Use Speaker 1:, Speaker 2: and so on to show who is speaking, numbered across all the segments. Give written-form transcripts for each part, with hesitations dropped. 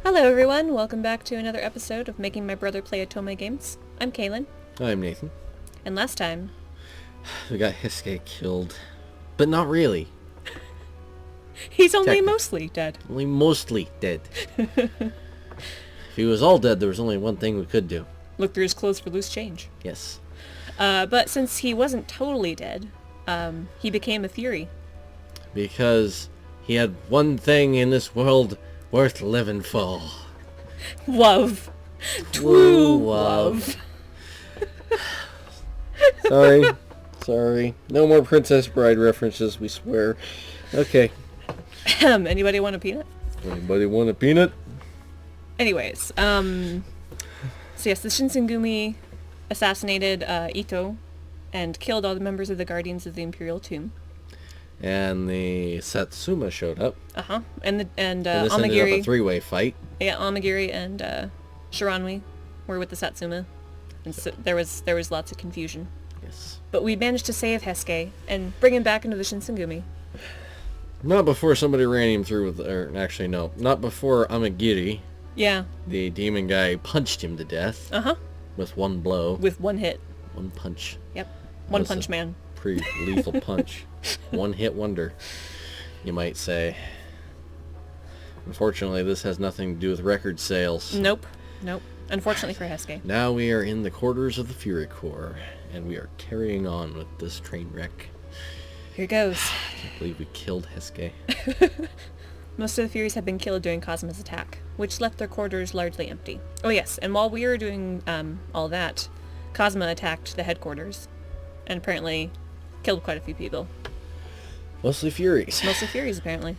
Speaker 1: Hello everyone, welcome back to another episode of Making My Brother Play Otome Games. I'm Kaylin,
Speaker 2: I'm Nathan.
Speaker 1: and last time...
Speaker 2: We got Hiske killed, but not really.
Speaker 1: He's only mostly dead.
Speaker 2: Only mostly dead. If he was all dead, there was only one thing we could do.
Speaker 1: Look through his clothes for loose change.
Speaker 2: Yes.
Speaker 1: But since he wasn't totally dead, he became a Fury.
Speaker 2: Because he had one thing in this world worth living for.
Speaker 1: Love. True love.
Speaker 2: Sorry. No more Princess Bride references, we swear. Okay.
Speaker 1: Anybody want a peanut?
Speaker 2: Anybody want a peanut?
Speaker 1: Anyways, so yes, the Shinsengumi assassinated Ito and killed all the members of the Guardians of the Imperial Tomb.
Speaker 2: And the Satsuma showed up.
Speaker 1: And
Speaker 2: this ended up
Speaker 1: Amagiri.
Speaker 2: a three-way fight.
Speaker 1: Yeah, Amagiri and Shiranui were with the Satsuma, and so there was lots of confusion.
Speaker 2: Yes.
Speaker 1: But we managed to save Hesuke and bring him back into the Shinsengumi.
Speaker 2: Not before somebody ran him through with, or actually no, not before Amagiri,
Speaker 1: Yeah.
Speaker 2: the demon guy, punched him to death. With one blow.
Speaker 1: With one hit.
Speaker 2: One punch.
Speaker 1: Yep. One Punch Man.
Speaker 2: Pretty lethal punch. One hit wonder, you might say. Unfortunately, this has nothing to do with record sales.
Speaker 1: Nope. Unfortunately for Hesuke.
Speaker 2: Now we are in the quarters of the Fury Corps, and we are carrying on with this train wreck.
Speaker 1: Here goes.
Speaker 2: I can't believe we killed Hesuke.
Speaker 1: Most of the Furies had been killed during Kazuma's attack, which left their quarters largely empty. Oh yes, and while we were doing all that, Kazuma attacked the headquarters, and apparently killed quite a few people.
Speaker 2: Mostly Furies.
Speaker 1: Mostly Furies, apparently.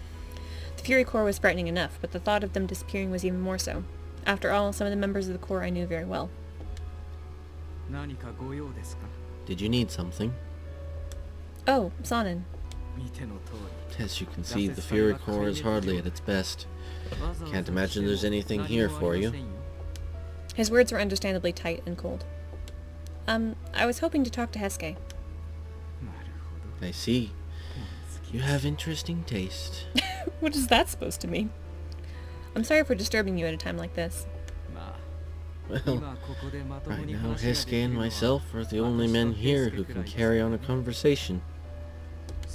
Speaker 1: The Fury Corps was frightening enough, but the thought of them disappearing was even more so. After all, some of the members of the Corps I knew very well.
Speaker 2: Did you need something?
Speaker 1: Oh, Sanin.
Speaker 2: As you can see, the Fury Corps is hardly at its best. Can't imagine there's anything here for you.
Speaker 1: His words were understandably tight and cold. I was hoping to talk to Hesuke.
Speaker 2: I see. You have interesting taste.
Speaker 1: What is that supposed to mean? I'm sorry for disturbing you at a time like this.
Speaker 2: Well, right now Hesuke and myself are the only men here who can carry on a conversation.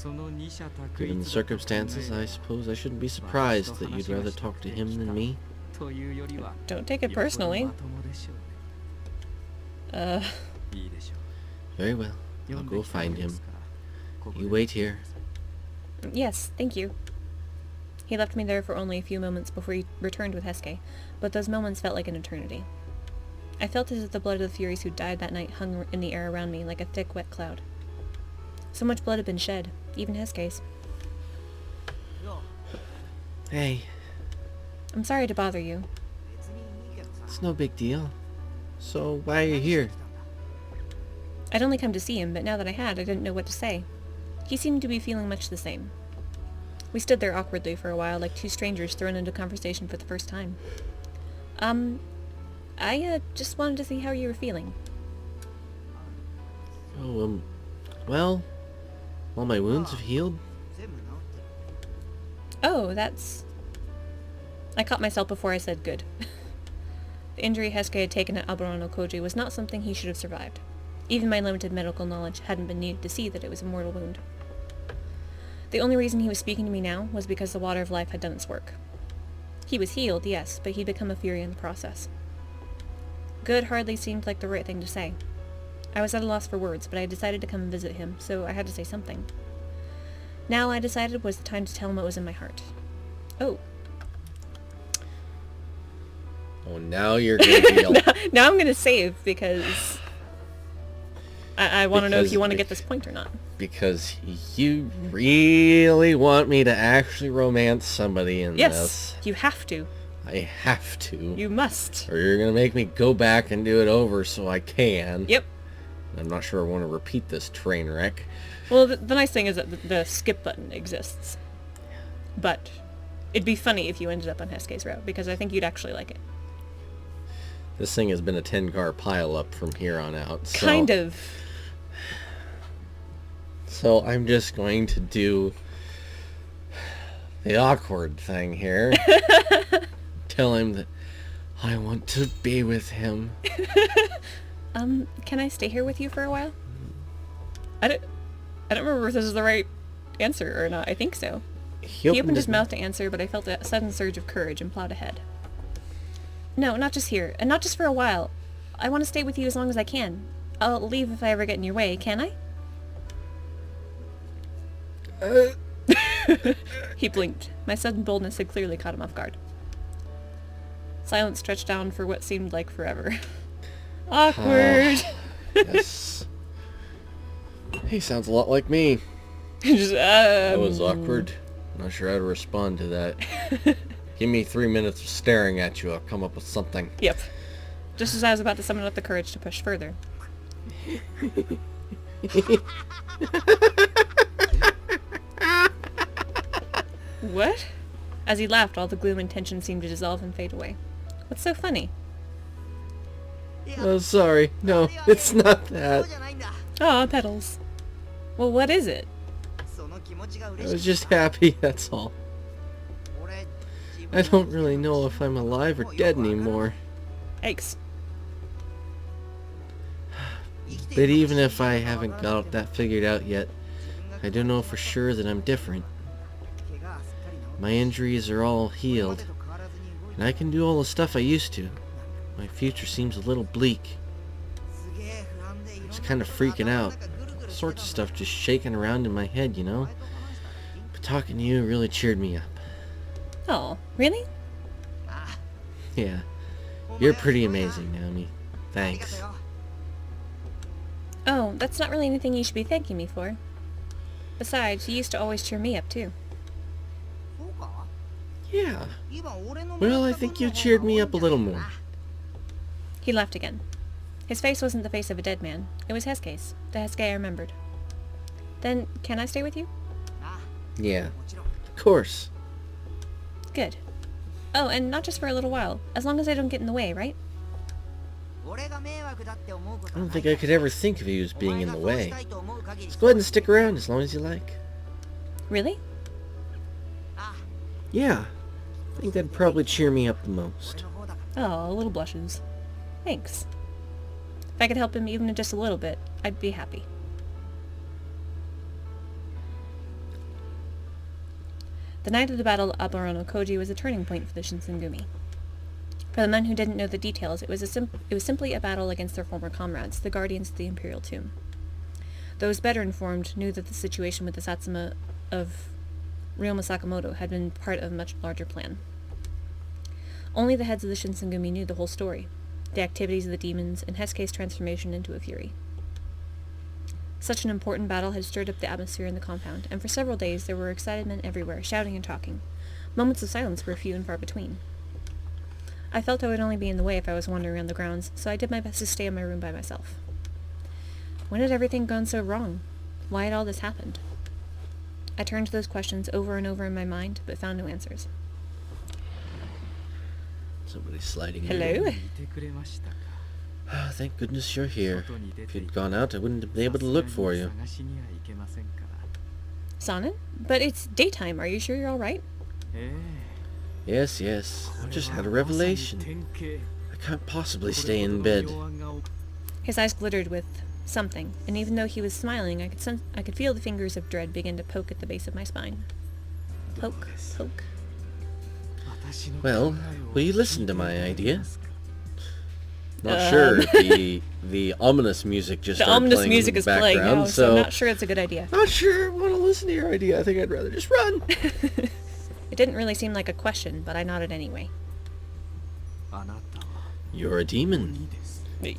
Speaker 2: Given the circumstances, I suppose I shouldn't be surprised that you'd rather talk to him than me.
Speaker 1: Don't take it personally.
Speaker 2: Very well. I'll go find him. You wait here.
Speaker 1: Yes, thank you. He left me there for only a few moments before he returned with Hesuke, but those moments felt like an eternity. I felt as if the blood of the Furies who died that night hung in the air around me like a thick, wet cloud. So much blood had been shed, even Hesuke's.
Speaker 2: Hey.
Speaker 1: I'm sorry to bother you.
Speaker 2: It's no big deal. So why are you here?
Speaker 1: I'd only come to see him, but now that I had, I didn't know what to say. He seemed to be feeling much the same. We stood there awkwardly for a while, like two strangers thrown into conversation for the first time. I just wanted to see how you were feeling.
Speaker 2: Oh, well, all my wounds have healed.
Speaker 1: Oh, that's... I caught myself before I said good. The injury Hesuke had taken at Aburano Koji was not something he should have survived. Even my limited medical knowledge hadn't been needed to see that it was a mortal wound. The only reason he was speaking to me now was because the water of life had done its work. He was healed, yes, but he'd become a Fury in the process. Good hardly seemed like the right thing to say. I was at a loss for words, but I decided to come and visit him, so I had to say something. Now I decided was the time to tell him what was in my heart. Oh.
Speaker 2: Oh, now you're gonna deal.
Speaker 1: Now I'm gonna save, because... I want to know if you want to get this point or not.
Speaker 2: Because you really want me to actually romance somebody in this.
Speaker 1: Yes, you have to.
Speaker 2: I have to.
Speaker 1: You must.
Speaker 2: Or you're going to make me go back and do it over so I can.
Speaker 1: Yep.
Speaker 2: I'm not sure I want to repeat this train wreck.
Speaker 1: Well, the nice thing is that the skip button exists. But it'd be funny if you ended up on Hesuke's route, because I think you'd actually like it.
Speaker 2: This thing has been a 10-car pile-up from here on out. So.
Speaker 1: Kind of.
Speaker 2: So I'm just going to do the awkward thing here. tell him that I want to be with him.
Speaker 1: Can I stay here with you for a while? I don't remember if this is the right answer or not. I think so. He opened his mouth to answer, but I felt a sudden surge of courage and plowed ahead. No, not just here, and not just for a while. I want to stay with you as long as I can. I'll leave if I ever get in your way, can I? He blinked. My sudden boldness had clearly caught him off guard. Silence stretched down for what seemed like forever. Awkward.
Speaker 2: Yes. He sounds a lot like me.
Speaker 1: Just,
Speaker 2: That was awkward. Not sure how to respond to that. Give me 3 minutes of staring at you. I'll come up with something.
Speaker 1: Yep. Just as I was about to summon up the courage to push further. What? As he laughed, all the gloom and tension seemed to dissolve and fade away. What's so funny?
Speaker 2: Oh, sorry. No, it's not that.
Speaker 1: Aw, petals. Well, what is it?
Speaker 2: I was just happy, that's all. I don't really know if I'm alive or dead anymore.
Speaker 1: Eggs.
Speaker 2: But even if I haven't got that figured out yet, I do know for sure that I'm different. My injuries are all healed, and I can do all the stuff I used to. My future seems a little bleak. I was kind of freaking out. All sorts of stuff just shaking around in my head, you know? But talking to you really cheered me up.
Speaker 1: Oh, really?
Speaker 2: Yeah. You're pretty amazing, Naomi. Thanks.
Speaker 1: Oh, that's not really anything you should be thanking me for. Besides, you used to always cheer me up, too.
Speaker 2: Yeah. Well, I think you cheered me up a little more.
Speaker 1: He laughed again. His face wasn't the face of a dead man. It was Hesuke's. The Hesuke I remembered. Then, can I stay with you?
Speaker 2: Yeah. Of course.
Speaker 1: Good. Oh, and not just for a little while. As long as I don't get in the way, right?
Speaker 2: I don't think I could ever think of you as being in the way. Just go ahead and stick around as long as you like.
Speaker 1: Really?
Speaker 2: Yeah. I think that'd probably cheer me up the most.
Speaker 1: Oh, little blushes. Thanks. If I could help him even just a little bit, I'd be happy. The night of the Battle of Aburano Koji was a turning point for the Shinsengumi. For the men who didn't know the details, it was simply a battle against their former comrades, the Guardians of the Imperial Tomb. Those better informed knew that the situation with the Satsuma of Ryoma Sakamoto had been part of a much larger plan. Only the heads of the Shinsengumi knew the whole story, the activities of the demons, and Hesuke's transformation into a fury. Such an important battle had stirred up the atmosphere in the compound, and for several days there were excited men everywhere, shouting and talking. Moments of silence were few and far between. I felt I would only be in the way if I was wandering around the grounds, so I did my best to stay in my room by myself. When had everything gone so wrong? Why had all this happened? I turned to those questions over and over in my mind, but found no answers.
Speaker 2: Somebody's sliding in.
Speaker 1: Hello?
Speaker 2: Oh, thank goodness you're here. If you'd gone out, I wouldn't have been able to look for you.
Speaker 1: Sonnen? But it's daytime. Are you sure you're all right?
Speaker 2: Yes, yes. I've just had a revelation. I can't possibly stay in bed.
Speaker 1: His eyes glittered with something, and even though he was smiling, I could feel the fingers of dread begin to poke at the base of my spine. Poke, poke.
Speaker 2: Well, will you listen to my idea? Not sure. The ominous music just started playing in the background,
Speaker 1: now, so I'm not sure it's a good idea.
Speaker 2: Not sure I want to listen to your idea. I think I'd rather just run.
Speaker 1: It didn't really seem like a question, but I nodded anyway.
Speaker 2: You're a demon.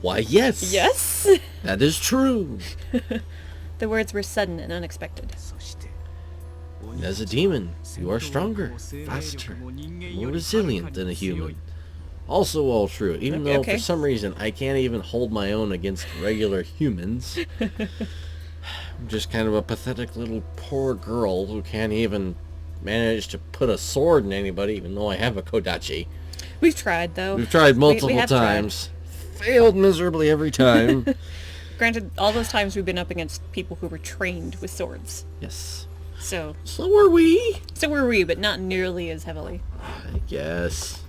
Speaker 2: Why, yes.
Speaker 1: Yes?
Speaker 2: That is true.
Speaker 1: The words were sudden and unexpected.
Speaker 2: As a demon, you are stronger, faster, more resilient than a human. Also all true, even though for some reason I can't even hold my own against regular humans. I'm just kind of a pathetic little poor girl who can't even manage to put a sword in anybody, even though I have a kodachi.
Speaker 1: We've tried, though.
Speaker 2: We've tried multiple times. Failed miserably every time.
Speaker 1: Granted, all those times we've been up against people who were trained with swords.
Speaker 2: Yes.
Speaker 1: So
Speaker 2: were we.
Speaker 1: So were we, but not nearly as heavily.
Speaker 2: I guess.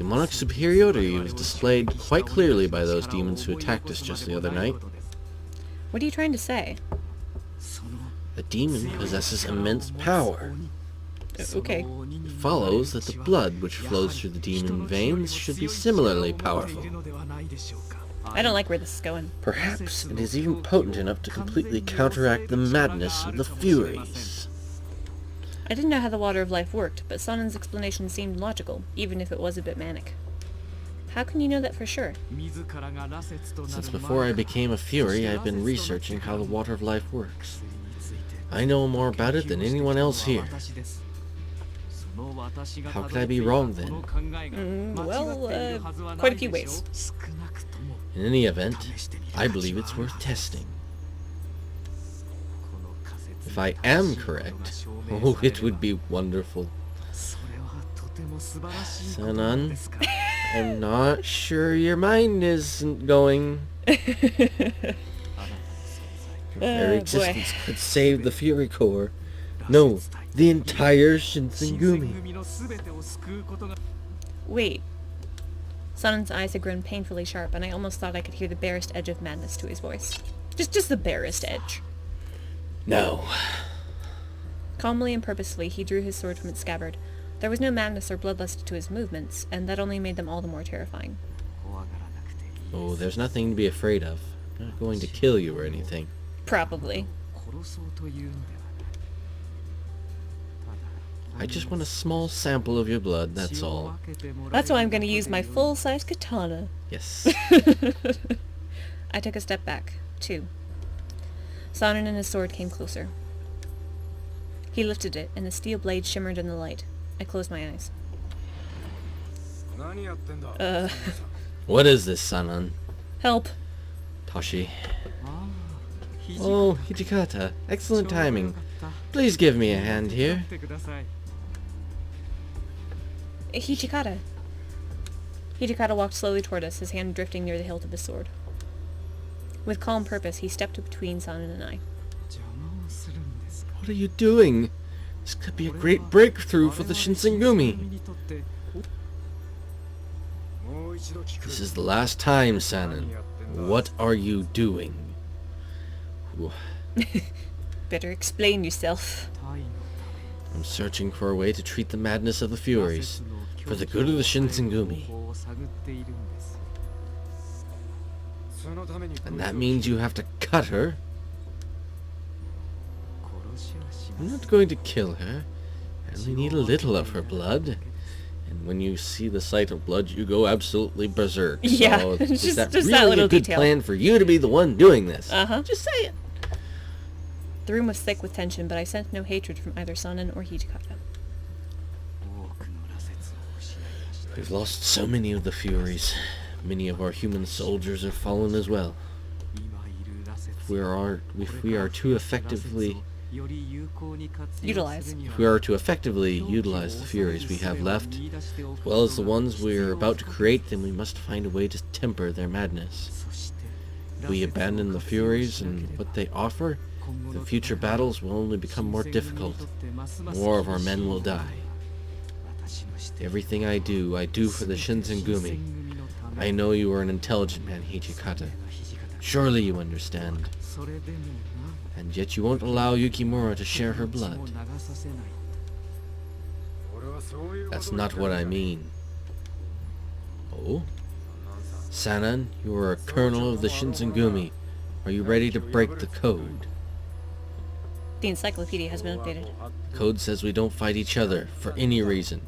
Speaker 2: Demonic superiority was displayed quite clearly by those demons who attacked us just the other night.
Speaker 1: What are you trying to say?
Speaker 2: A demon possesses immense power.
Speaker 1: Okay.
Speaker 2: It follows that the blood which flows through the demon veins should be similarly powerful.
Speaker 1: I don't like where this is going.
Speaker 2: Perhaps it is even potent enough to completely counteract the madness of the Furies.
Speaker 1: I didn't know how the Water of Life worked, but Sonen's explanation seemed logical, even if it was a bit manic. How can you know that for sure?
Speaker 2: Since before I became a Fury, I've been researching how the Water of Life works. I know more about it than anyone else here. How could I be wrong then?
Speaker 1: Quite a few ways.
Speaker 2: In any event, I believe it's worth testing. If I am correct, oh, it would be wonderful. Sanan, I'm not sure your mind isn't going. Your very existence could save the Fury Core. No, the entire Shinsengumi.
Speaker 1: Wait. Sonen's eyes had grown painfully sharp, and I almost thought I could hear the barest edge of madness to his voice. Just the barest edge.
Speaker 2: No.
Speaker 1: Calmly and purposefully, he drew his sword from its scabbard. There was no madness or bloodlust to his movements, and that only made them all the more terrifying.
Speaker 2: Oh, there's nothing to be afraid of. I'm not going to kill you or anything.
Speaker 1: Probably.
Speaker 2: I just want a small sample of your blood, that's all.
Speaker 1: That's why I'm going to use my full-size katana.
Speaker 2: Yes.
Speaker 1: I took a step back. 2. Sonnen and his sword came closer. He lifted it, and the steel blade shimmered in the light. I closed my eyes.
Speaker 2: What is this, Sanan?
Speaker 1: Help.
Speaker 2: Tashi. Oh, Hijikata. Excellent timing. Please give me a hand here.
Speaker 1: Hijikata. Hijikata walked slowly toward us, his hand drifting near the hilt of his sword. With calm purpose, he stepped between Sonnen and I.
Speaker 2: What are you doing? This could be a great breakthrough for the Shinsengumi. This is the last time, Sanan. What are you doing?
Speaker 1: Better explain yourself.
Speaker 2: I'm searching for a way to treat the madness of the Furies, for the good of the Shinsengumi. And that means you have to cut her? I'm not going to kill her. I only need a little of her blood. And when you see the sight of blood, you go absolutely berserk.
Speaker 1: Yeah,
Speaker 2: so is that
Speaker 1: just
Speaker 2: really
Speaker 1: that little
Speaker 2: a good
Speaker 1: detail.
Speaker 2: plan for you to be the one doing this?
Speaker 1: Uh-huh.
Speaker 2: Just say it.
Speaker 1: The room was thick with tension, but I sensed no hatred from either Sonnen or Hijikata.
Speaker 2: We've lost so many of the Furies. Many of our human soldiers have fallen as well. If we are to effectively
Speaker 1: Utilize.
Speaker 2: If we are to effectively utilize the Furies we have left, as well as the ones we are about to create, then we must find a way to temper their madness. If we abandon the Furies and what they offer, the future battles will only become more difficult. More of our men will die. Everything I do for the Shinsengumi. I know you are an intelligent man, Hijikata. Surely you understand. And yet you won't allow Yukimura to share her blood. That's not what I mean. Oh? Sanan, you are a colonel of the Shinsengumi. Are you ready to break the code?
Speaker 1: The encyclopedia has been updated.
Speaker 2: The code says we don't fight each other, for any reason.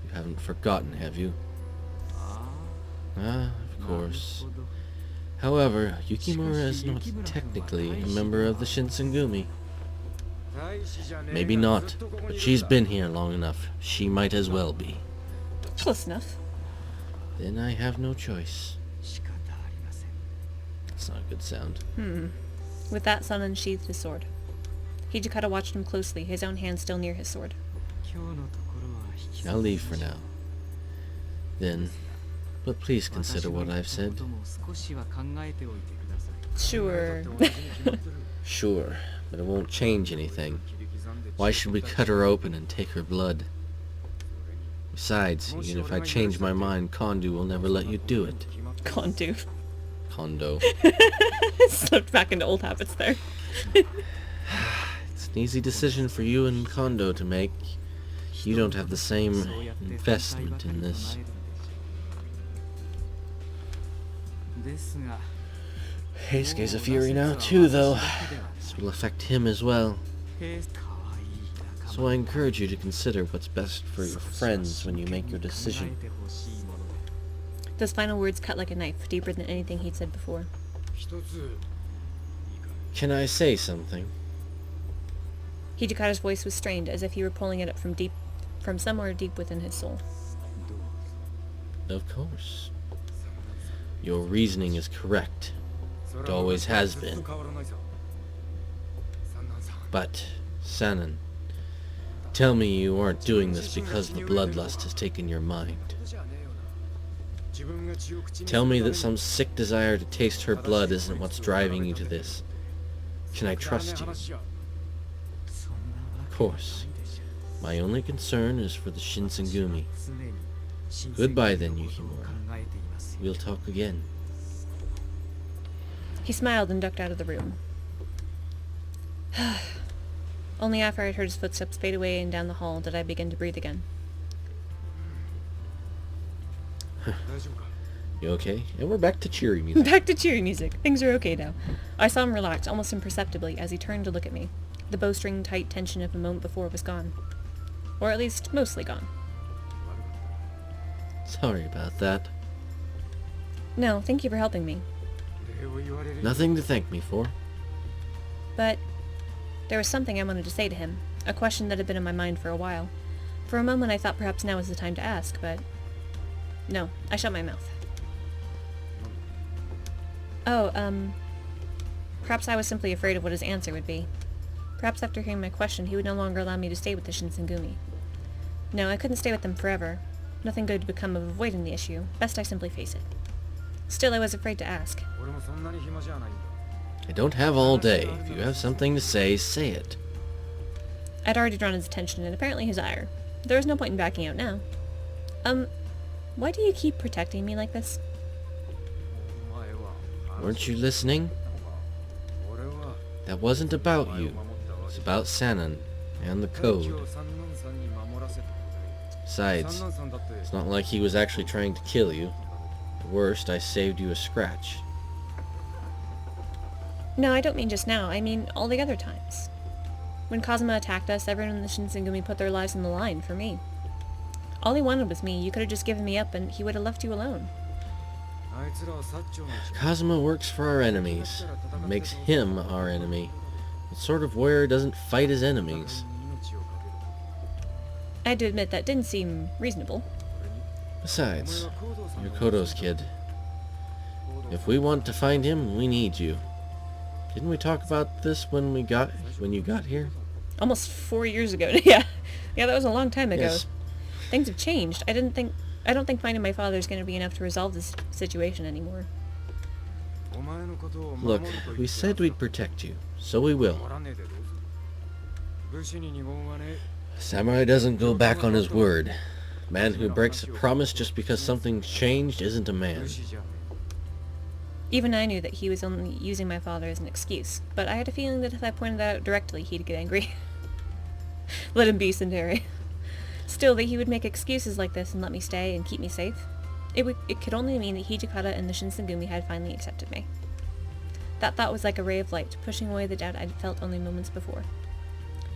Speaker 2: You haven't forgotten, have you? Ah, of course. However, Yukimura is not technically a member of the Shinsengumi. Maybe not, but she's been here long enough. She might as well be.
Speaker 1: Close enough.
Speaker 2: Then I have no choice. That's not a good sound.
Speaker 1: With that, Sonnen sheathed his sword. Hijikata watched him closely, his own hand still near his sword.
Speaker 2: I'll leave for now. Then, but please consider what I've said.
Speaker 1: Sure.
Speaker 2: Sure, but it won't change anything. Why should we cut her open and take her blood? Besides, even if I change my mind, Kondu will never let you do it.
Speaker 1: Kondo.
Speaker 2: Kondo.
Speaker 1: Slipped back into old habits there.
Speaker 2: It's an easy decision for you and Kondo to make. You don't have the same investment in this. Heisuke's a fury now too, though. This will affect him as well. So I encourage you to consider what's best for your friends when you make your decision.
Speaker 1: Those final words cut like a knife, deeper than anything he'd said before.
Speaker 2: Can I say something?
Speaker 1: Hijikata's voice was strained, as if he were pulling it up from somewhere deep within his soul.
Speaker 2: Of course. Your reasoning is correct. It always has been. But, Sanan, tell me you aren't doing this because the bloodlust has taken your mind. Tell me that some sick desire to taste her blood isn't what's driving you to this. Can I trust you? Of course. My only concern is for the Shinsengumi. Goodbye then, Yukimura. We'll talk again.
Speaker 1: He smiled and ducked out of the room. Only after I'd heard his footsteps fade away and down the hall did I begin to breathe again.
Speaker 2: You okay? And we're back to cheery music.
Speaker 1: Back to cheery music. Things are okay now. I saw him relax, almost imperceptibly, as he turned to look at me. The bowstring-tight tension of a moment before was gone. Or at least, mostly gone.
Speaker 2: Sorry about that.
Speaker 1: No, thank you for helping me.
Speaker 2: Nothing to thank me for.
Speaker 1: But there was something I wanted to say to him, a question that had been in my mind for a while. For a moment I thought perhaps now was the time to ask, but... No, I shut my mouth. Oh, perhaps I was simply afraid of what his answer would be. Perhaps after hearing my question, he would no longer allow me to stay with the Shinsengumi. No, I couldn't stay with them forever. Nothing good would come of avoiding the issue. Best I simply face it. Still, I was afraid to ask.
Speaker 2: I don't have all day. If you have something to say it.
Speaker 1: I'd already drawn his attention and apparently his ire. There was no point in backing out now. Why do you keep protecting me like this?
Speaker 2: Weren't you listening? That wasn't about you. It was about Sanan and the code. Besides, it's not like he was actually trying to kill you. At worst, I saved you a scratch.
Speaker 1: No, I don't mean just now. I mean all the other times. When Kazuma attacked us, everyone in the Shinsengumi put their lives on the line for me. All he wanted was me. You could have just given me up and he would have left you alone.
Speaker 2: Kazuma works for our enemies. It makes him our enemy. What sort of warrior doesn't fight his enemies?
Speaker 1: I had to admit that didn't seem reasonable.
Speaker 2: Besides, you're Kodo's kid. If we want to find him, we need you. Didn't we talk about this when you got here?
Speaker 1: Almost 4 years ago. Yeah, that was a long time ago.
Speaker 2: Yes.
Speaker 1: Things have changed. I don't think finding my father is going to be enough to resolve this situation anymore.
Speaker 2: Look, we said we'd protect you, so we will. Samurai doesn't go back on his word. A man who breaks a promise just because something's changed isn't a man.
Speaker 1: Even I knew that he was only using my father as an excuse, but I had a feeling that if I pointed that out directly, he'd get angry. Let him be, Sundari. Still, that he would make excuses like this and let me stay and keep me safe. It could only mean that Hijikata and the Shinsengumi had finally accepted me. That thought was like a ray of light, pushing away the doubt I'd felt only moments before.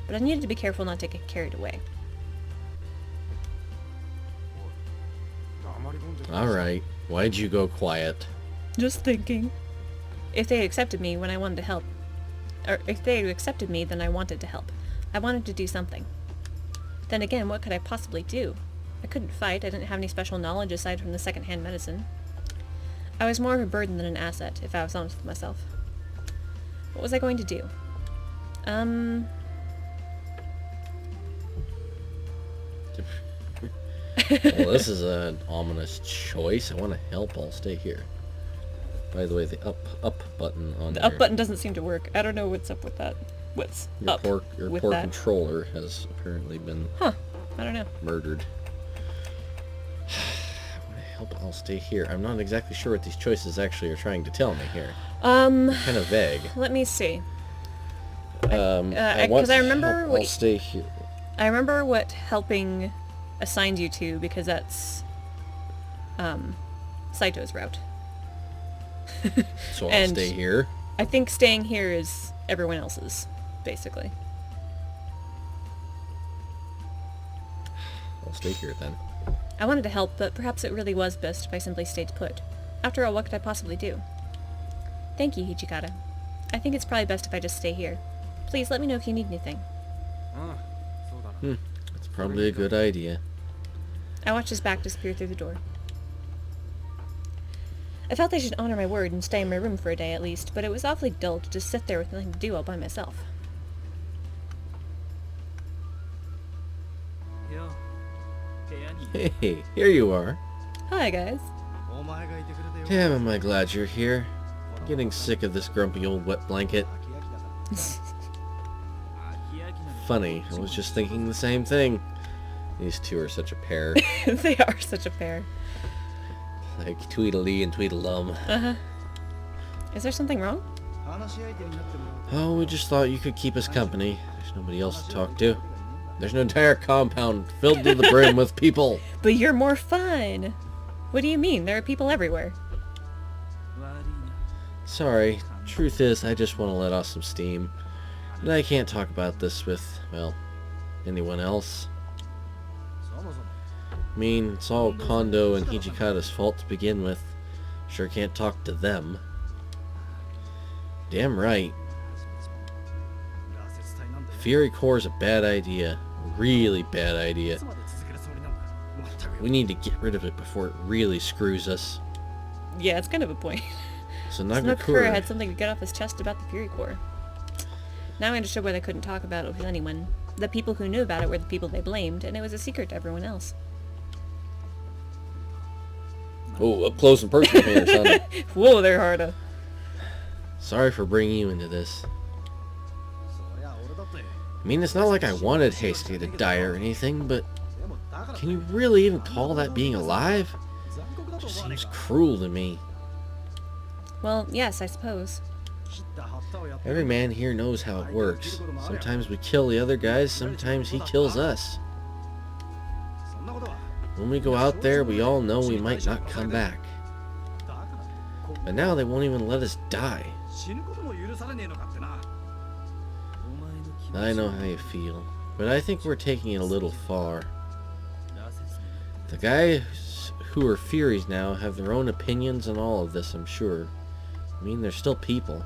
Speaker 1: But I needed to be careful not to get carried away.
Speaker 2: Alright, why'd you go quiet?
Speaker 1: Just thinking. If they had accepted me when I wanted to help, or if they had accepted me, then I wanted to help. I wanted to do something. Then again, what could I possibly do? I couldn't fight. I didn't have any special knowledge aside from the second-hand medicine. I was more of a burden than an asset, if I was honest with myself. What was I going to do?
Speaker 2: Well, this is an ominous choice. I want to help. I'll stay here. By the way, the up button on
Speaker 1: The up button doesn't seem to work. I don't know what's up with that. What's
Speaker 2: your
Speaker 1: up
Speaker 2: poor
Speaker 1: with that?
Speaker 2: controller has apparently been
Speaker 1: I don't know.
Speaker 2: murdered. help, I'll stay here. I'm not exactly sure what these choices actually are trying to tell me here.
Speaker 1: Kind
Speaker 2: of vague.
Speaker 1: Let me see.
Speaker 2: I want
Speaker 1: Because I remember
Speaker 2: help,
Speaker 1: what
Speaker 2: I'll stay here.
Speaker 1: I remember what helping assigned you to, because that's Saito's route.
Speaker 2: So I'll
Speaker 1: And
Speaker 2: stay here.
Speaker 1: I think staying here is everyone else's, basically.
Speaker 2: I'll stay here then.
Speaker 1: I wanted to help, but perhaps it really was best if I simply stayed put. After all, what could I possibly do? Thank you, Hijikata. I think it's probably best if I just stay here. Please let me know if you need anything.
Speaker 2: That's probably a good idea.
Speaker 1: I watched his back disappear through the door. I felt I should honor my word and stay in my room for a day at least, but it was awfully dull to just sit there with nothing to do all by myself.
Speaker 2: Hey, here you are.
Speaker 1: Hi, guys.
Speaker 2: Damn, am I glad you're here. Getting sick of this grumpy old wet blanket. Funny, I was just thinking the same thing. These two are such a pair.
Speaker 1: They are such a pair.
Speaker 2: Like Tweedledee and Tweedledum.
Speaker 1: Uh-huh. Is there something wrong?
Speaker 2: Oh, we just thought you could keep us company. There's nobody else to talk to. There's an entire compound filled to the brim with people.
Speaker 1: But you're more fun. What do you mean? There are people everywhere.
Speaker 2: Sorry. Truth is, I just want to let off some steam. And I can't talk about this with, well, anyone else. I mean, it's all Kondo and Hijikata's fault to begin with. Sure can't talk to them. Damn right. Fury Core is a bad idea. A really bad idea. We need to get rid of it before it really screws us.
Speaker 1: Yeah, it's kind of a point.
Speaker 2: So
Speaker 1: Nagakura had something to get off his chest about the Fury Core. Now I understood why they couldn't talk about it with anyone. The people who knew about it were the people they blamed, and it was a secret to everyone else.
Speaker 2: Oh, up close and personal here, son.
Speaker 1: Whoa there, Harda.
Speaker 2: Sorry for bringing you into this. I mean, it's not like I wanted Hasty to die or anything, but can you really even call that being alive? It just seems cruel to me.
Speaker 1: Well, yes, I suppose.
Speaker 2: Every man here knows how it works. Sometimes we kill the other guys, sometimes he kills us. When we go out there, we all know we might not come back. But now they won't even let us die. I know how you feel, but I think we're taking it a little far. The guys who are Furies now have their own opinions on all of this, I'm sure. I mean, they're still people.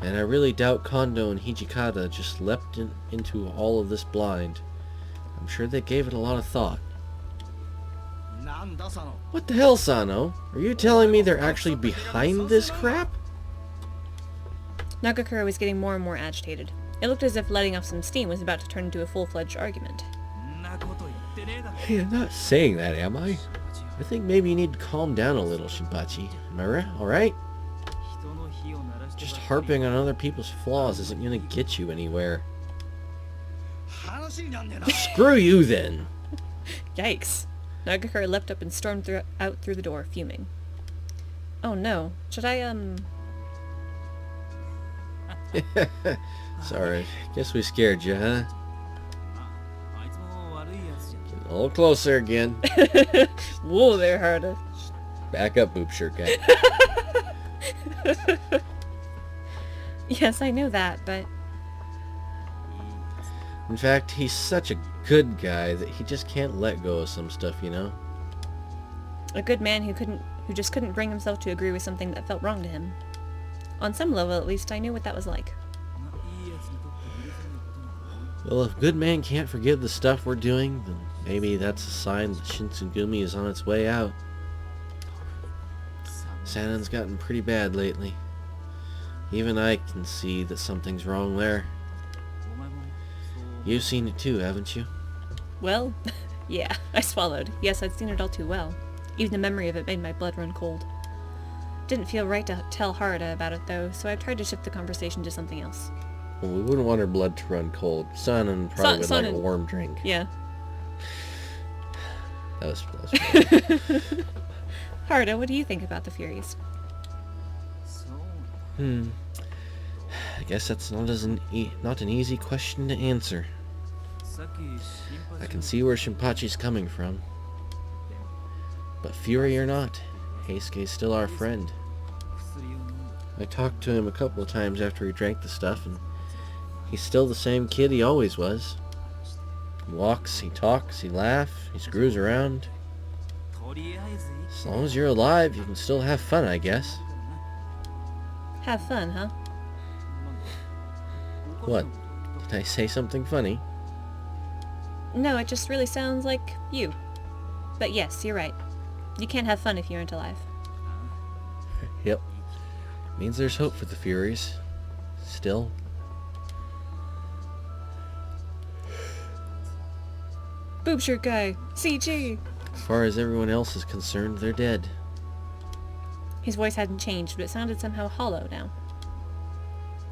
Speaker 2: And I really doubt Kondo and Hijikata just leapt into all of this blind. I'm sure they gave it a lot of thought. What the hell, Sano? Are you telling me they're actually behind this crap?
Speaker 1: Nagakura was getting more and more agitated. It looked as if letting off some steam was about to turn into a full-fledged argument.
Speaker 2: Hey, I'm not saying that, am I? I think maybe you need to calm down a little, Shinpachi. Am I right? Alright? Just harping on other people's flaws isn't gonna get you anywhere. Screw you, then!
Speaker 1: Yikes. Nagakura leapt up and stormed out through the door, fuming. Oh no. Should I,
Speaker 2: Sorry. Guess we scared you, huh? Getting a little closer again.
Speaker 1: Whoa there, Harda.
Speaker 2: Back up, boob shirt guy.
Speaker 1: Yes, I know that, but...
Speaker 2: In fact, he's such a good guy that he just can't let go of some stuff, you know?
Speaker 1: A good man who just couldn't bring himself to agree with something that felt wrong to him. On some level, at least, I knew what that was like.
Speaker 2: Well, if good man can't forgive the stuff we're doing, then maybe that's a sign that Shinsengumi is on its way out. Sanon's gotten pretty bad lately. Even I can see that something's wrong there. You've seen it too, haven't you?
Speaker 1: Well, yeah, I swallowed. Yes, I'd seen it all too well. Even the memory of it made my blood run cold. Didn't feel right to tell Harada about it, though, so I tried to shift the conversation to something else.
Speaker 2: Well, we wouldn't want her blood to run cold. Sanon probably would like a warm drink.
Speaker 1: Yeah.
Speaker 2: That was funny.
Speaker 1: Haruto, what do you think about the Furies?
Speaker 2: I guess that's not an easy question to answer. I can see where Shinpachi's coming from. But Fury or not, Heisuke's still our friend. I talked to him a couple of times after he drank the stuff, and he's still the same kid he always was. He walks, he talks, he laughs, he screws around. As long as you're alive, you can still have fun, I guess.
Speaker 1: Have fun, huh?
Speaker 2: What? Did I say something funny?
Speaker 1: No, it just really sounds like you. But yes, you're right. You can't have fun if you aren't alive.
Speaker 2: Yep. Means there's hope for the Furies. Still.
Speaker 1: Boob shirt guy! CG!
Speaker 2: As far as everyone else is concerned, they're dead.
Speaker 1: His voice hadn't changed, but it sounded somehow hollow now.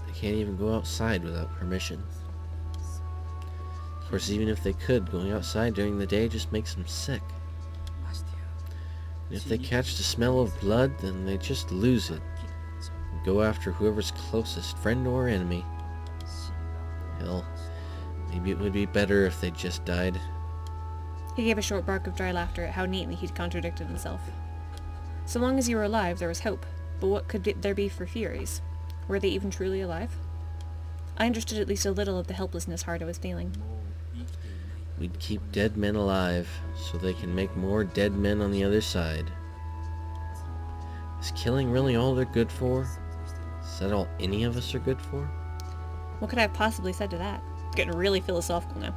Speaker 2: They can't even go outside without permission. Of course, even if they could, going outside during the day just makes them sick. And if they catch the smell of blood, then they just lose it. And go after whoever's closest, friend or enemy. Hell, maybe it would be better if they just died.
Speaker 1: He gave a short bark of dry laughter at how neatly he'd contradicted himself. So long as you were alive, there was hope. But what could there be for Furies? Were they even truly alive? I understood at least a little of the helplessness Haruto was feeling.
Speaker 2: We'd keep dead men alive, so they can make more dead men on the other side. Is killing really all they're good for? Is that all any of us are good for?
Speaker 1: What could I have possibly said to that? Getting really philosophical now.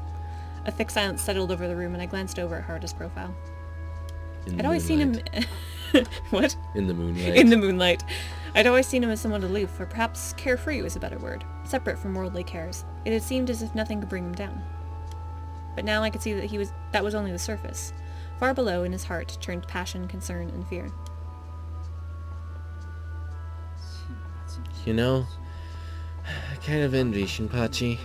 Speaker 1: A thick silence settled over the room, and I glanced over at Haruto's profile. I'd always seen him... What?
Speaker 2: In the moonlight.
Speaker 1: In the moonlight. I'd always seen him as somewhat aloof, or perhaps carefree was a better word, separate from worldly cares. It had seemed as if nothing could bring him down. But now I could see that that was only the surface. Far below, in his heart, turned passion, concern, and fear.
Speaker 2: You know, I kind of envy Shinpachi.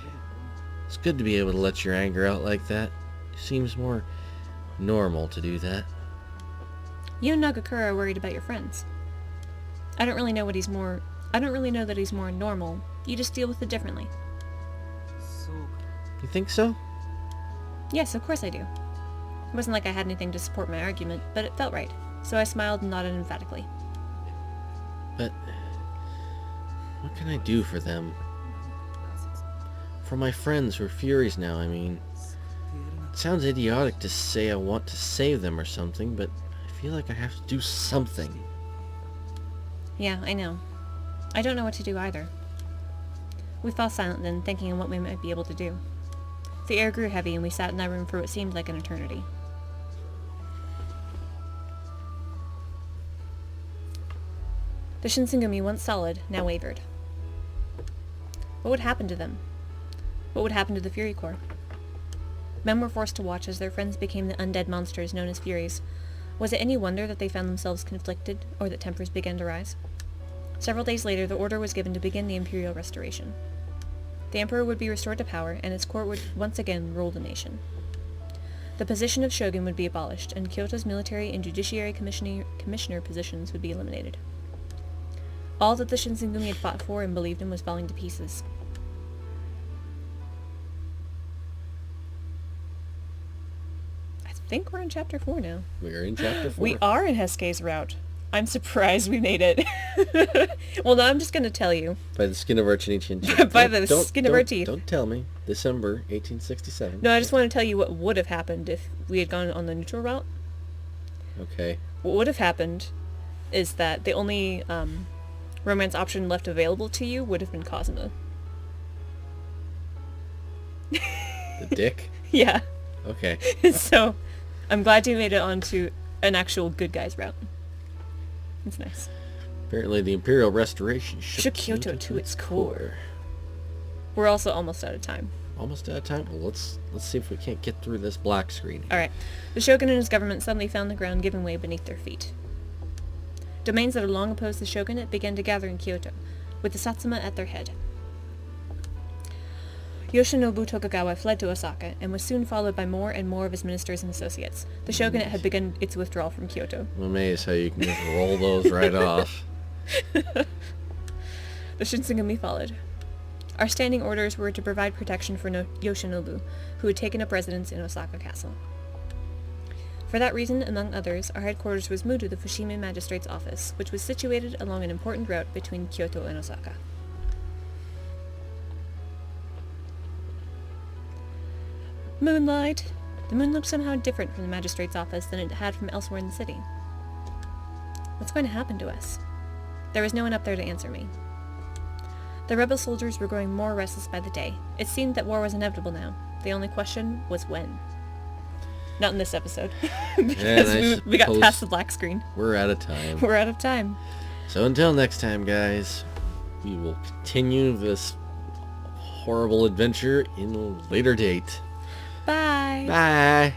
Speaker 2: It's good to be able to let your anger out like that. It seems more normal to do that.
Speaker 1: You and Nagakura are worried about your friends. I don't really know that he's more normal. You just deal with it differently.
Speaker 2: You think so?
Speaker 1: Yes, of course I do. It wasn't like I had anything to support my argument, but it felt right, so I smiled and nodded emphatically.
Speaker 2: But what can I do for them? For my friends who are Furies now, I mean. It sounds idiotic to say I want to save them or something, but I feel like I have to do something.
Speaker 1: Yeah, I know. I don't know what to do either. We fell silent then, thinking on what we might be able to do. The air grew heavy, and we sat in that room for what seemed like an eternity. The Shinsengumi, once solid, now wavered. What would happen to them? What would happen to the Fury Corps? Men were forced to watch as their friends became the undead monsters known as Furies. Was it any wonder that they found themselves conflicted, or that tempers began to rise? Several days later, the order was given to begin the imperial restoration. The emperor would be restored to power, and his court would once again rule the nation. The position of shogun would be abolished, and Kyoto's military and judiciary commissioner positions would be eliminated. All that the Shinsengumi had fought for and believed in was falling to pieces. I think we're in Chapter 4 now.
Speaker 2: We're in Chapter 4.
Speaker 1: We are in Heisuke's route. I'm surprised we made it. Well, no, I'm just going to tell you.
Speaker 2: By the skin of our chin.
Speaker 1: By the skin of our teeth.
Speaker 2: Don't tell me. December 1867.
Speaker 1: No, I just want to tell you what would have happened if we had gone on the neutral route.
Speaker 2: Okay.
Speaker 1: What would have happened is that the only romance option left available to you would have been Cosima.
Speaker 2: The dick?
Speaker 1: Yeah.
Speaker 2: Okay.
Speaker 1: So, I'm glad you made it onto an actual good guys route. It's nice.
Speaker 2: Apparently the Imperial Restoration shook
Speaker 1: Kyoto to its core. We're also almost out of time.
Speaker 2: Almost out of time? Well, let's see if we can't get through this black screen.
Speaker 1: Alright. The shogun and his government suddenly found the ground giving way beneath their feet. Domains that had long opposed the shogunate began to gather in Kyoto, with the Satsuma at their head. Yoshinobu Tokugawa fled to Osaka and was soon followed by more and more of his ministers and associates. The shogunate had begun its withdrawal from Kyoto.
Speaker 2: I'm amazed how you can just roll those right off.
Speaker 1: The Shinsengumi followed. Our standing orders were to provide protection for Yoshinobu, who had taken up residence in Osaka Castle. For that reason, among others, our headquarters was moved to the Fushimi Magistrate's office, which was situated along an important route between Kyoto and Osaka. Moonlight! The moon looked somehow different from the magistrate's office than it had from elsewhere in the city. What's going to happen to us? There was no one up there to answer me. The rebel soldiers were growing more restless by the day. It seemed that war was inevitable now. The only question was when. Not in this episode. Because we got past the black screen.
Speaker 2: We're out of time.
Speaker 1: We're out of time.
Speaker 2: So until next time, guys, we will continue this horrible adventure in a later date.
Speaker 1: Bye.
Speaker 2: Bye.